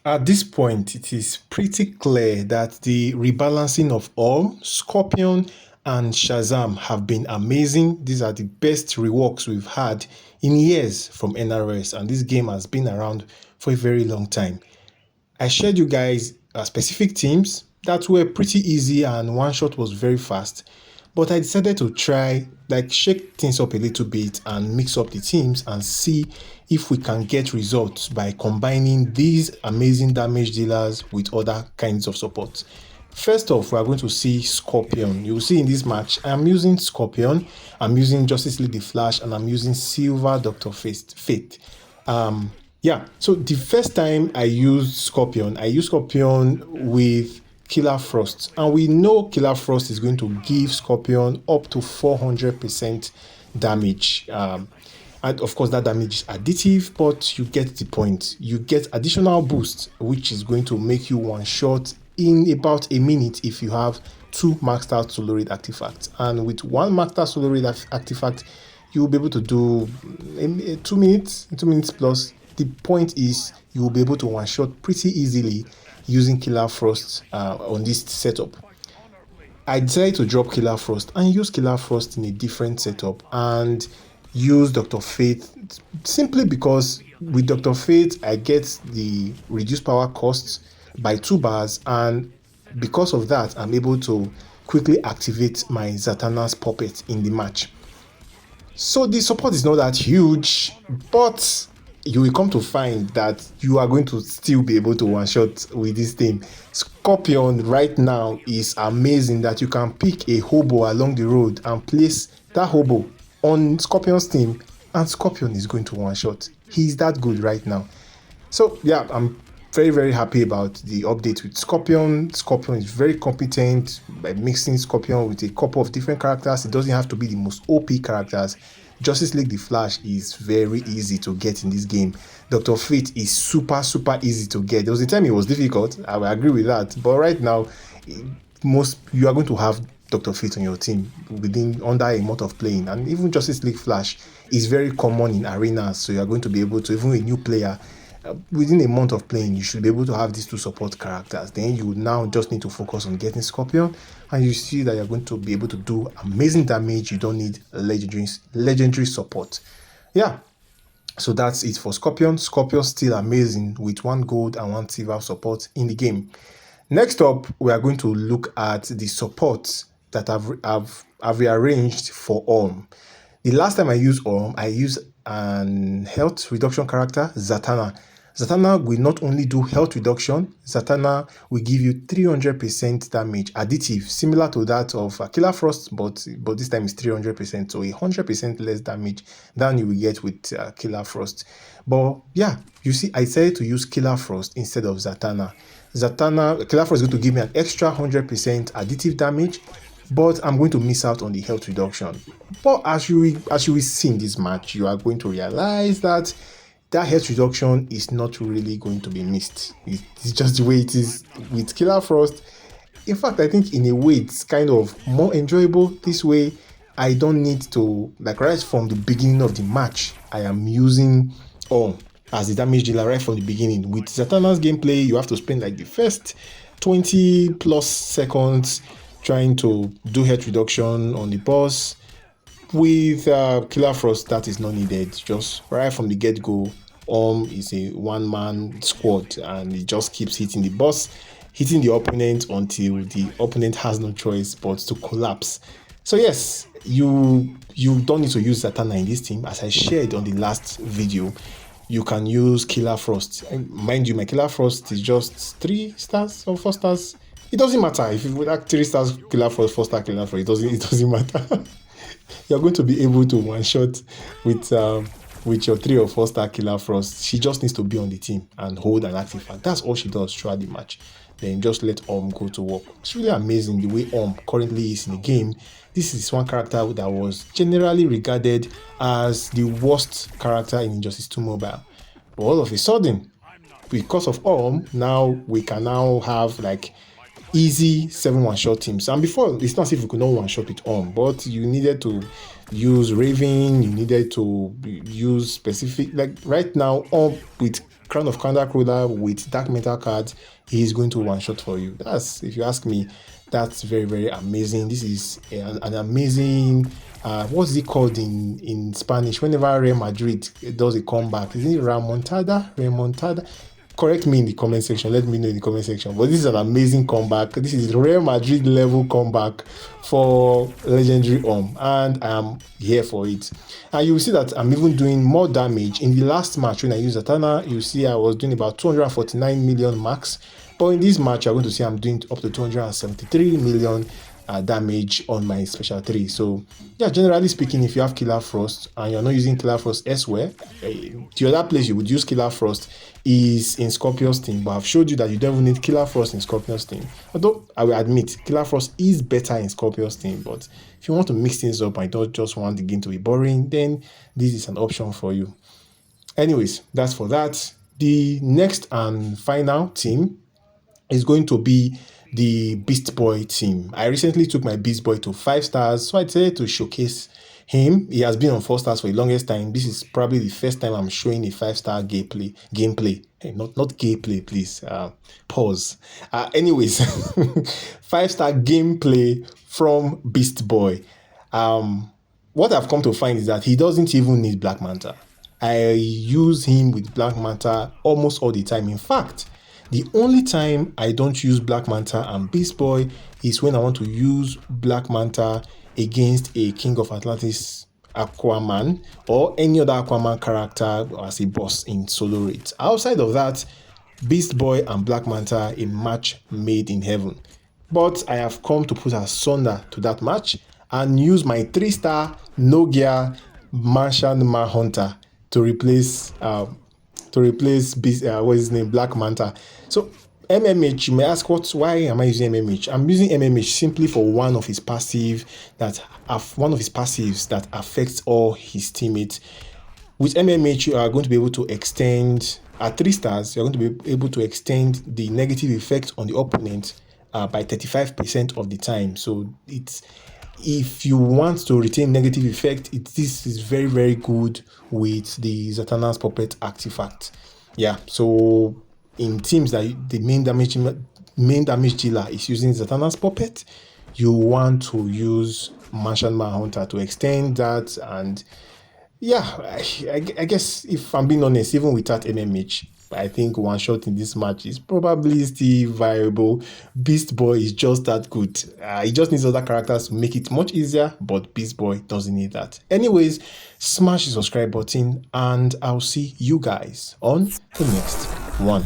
At this point, it is pretty clear that the rebalancing of all Scorpion and Shazam have been amazing. These are the best reworks we've had in years from NRS, and this game has been around for a very long time. I shared you guys specific teams that were pretty easy and one shot was very fast. But I decided to try, shake things up a little bit and mix up the teams and see if we can get results by combining these amazing damage dealers with other kinds of support. First off, we are going to see Scorpion. You'll see in this match, I'm using Scorpion, I'm using Justice League the Flash, and I'm using Silver Dr. Fate. Yeah, so the first time I used Scorpion with Killer Frost, and we know Killer Frost is going to give Scorpion up to 400% damage. And of course, that damage is additive, but you get the point. You get additional boost, which is going to make you one shot in about a minute if you have two maxed out solo raid artifacts. And with one maxed out solo raid artifact, you'll be able to do 2 minutes, 2 minutes plus. The point is you will be able to one shot pretty easily using Killer Frost on this setup. I decided to drop Killer Frost and use Killer Frost in a different setup and use Dr. Fate simply because with Dr. Fate I get the reduced power costs by 2 bars, and because of that I'm able to quickly activate my Zatanna's puppet in the match. So the support is not that huge, but you will come to find that you are going to still be able to one shot with this team. Scorpion right now is amazing that you can pick a hobo along the road and place that hobo on Scorpion's team and Scorpion is going to one shot. He's that good right now. So yeah, I'm very, very happy about the update with Scorpion. Scorpion is very competent by mixing Scorpion with a couple of different characters. It doesn't have to be the most OP characters. Justice League the Flash is very easy to get in this game. Dr. Fate is super easy to get. There was a time it was difficult, I will agree with that, but right now you are going to have Dr. Fate on your team under a month of playing. And even Justice League Flash is very common in arenas, so you are going to be able to, even a new player, within a month of playing, you should be able to have these two support characters. Then you now just need to focus on getting Scorpion, and you see that you're going to be able to do amazing damage. You don't need legendary support. Yeah, so that's it for Scorpion. Scorpion's still amazing with 1 gold and 1 silver support in the game. Next up, we are going to look at the supports that I've rearranged for ORM. The last time I used ORM, I used an health reduction character, Zatanna. Zatanna will not only do health reduction, Zatanna will give you 300% damage additive, similar to that of Killer Frost, but this time it's 300%, so 100% less damage than you will get with Killer Frost. But yeah, you see, I decided to use Killer Frost instead of Zatanna. Killer Frost is going to give me an extra 100% additive damage, but I'm going to miss out on the health reduction. But as you will see in this match, you are going to realize that health reduction is not really going to be missed. It's just the way it is with Killer Frost. In fact, I think in a way it's kind of more enjoyable this way. I don't need to, right from the beginning of the match, I am using as the damage dealer right from the beginning. With Zatanna's gameplay, you have to spend the first 20 plus seconds trying to do health reduction on the boss. With Killer Frost, that is not needed. Just right from the get-go, is a one-man squad, and it just keeps hitting the boss, hitting the opponent until the opponent has no choice but to collapse. So yes, you don't need to use Zatanna in this team. As I shared on the last video, you can use Killer Frost. And mind you, my Killer Frost is just 3 stars or 4 stars. It doesn't matter if you like 3 stars Killer Frost, 4 star Killer Frost. It doesn't matter. You're going to be able to one shot with your 3 or 4 star Killer Frost. She just needs to be on the team and hold an artifact. That's all she does throughout the match. Then just let ORM go to work. It's really amazing the way ORM currently is in the game. This is one character that was generally regarded as the worst character in Injustice 2 Mobile. But all of a sudden, because of ORM, now we can now have easy 7 one-shot teams. And before, it's not as if we could not one-shot with ORM, but you needed to use Raven, you needed to use specific, right now, ORM with Crown of Conduct Ruler with Dark Metal cards, he is going to one shot for you. That's, if you ask me, that's very, very amazing. This is an amazing. What's it called in Spanish? Whenever Real Madrid does a comeback, is it Remontada? Remontada? Correct me in the comment section. Let me know in the comment section. But this is an amazing comeback. This is Real Madrid level comeback for legendary and I am here for it. And you will see that I'm even doing more damage. In the last match when I used Zatanna, you see I was doing about 249 million max. But in this match, you're going to see I'm doing up to 273 million damage on my special 3. So yeah, generally speaking, if you have Killer Frost and you're not using Killer Frost elsewhere, the other place you would use Killer Frost is in Scorpion's team. But I've showed you that you don't even need Killer Frost in Scorpion's team. Although I will admit Killer Frost is better in Scorpion's team, but if you want to mix things up and you don't just want the game to be boring, then this is an option for you. Anyways, that's for that. The next and final team is going to be the Beast Boy team. I recently took my Beast Boy to 5 stars, so I decided to showcase him. He has been on 4 stars for the longest time. This is probably the first time I'm showing a 5-star gameplay. Hey, not gameplay, please. Pause. Anyways, 5-star gameplay from Beast Boy. What I've come to find is that he doesn't even need Black Manta. I use him with Black Manta almost all the time. In fact, the only time I don't use Black Manta and Beast Boy is when I want to use Black Manta against a King of Atlantis Aquaman or any other Aquaman character as a boss in solo raids. Outside of that, Beast Boy and Black Manta, a match made in heaven. But I have come to put asunder to that match and use my 3-star no gear Martian Manhunter to replace Beast, what's his name, Black Manta. So MMH, you may ask, why am I using MMH? I'm using MMH simply for one of his passives that affects all his teammates. With MMH, you are going to be able to extend at 3 stars. You're going to be able to extend the negative effect on the opponent by 35% of the time. So it's, if you want to retain negative effect, this is very, very good with the Zatanna's Puppet artifact. Yeah, so in teams that the main damage dealer is using Zatanna's Puppet, you want to use Martian Manhunter to extend that. And yeah, I guess if I'm being honest, even without MMH, I think one shot in this match is probably still viable. Beast Boy is just that good. He just needs other characters to make it much easier, but Beast Boy doesn't need that. Anyways, smash the subscribe button and I'll see you guys on the next one.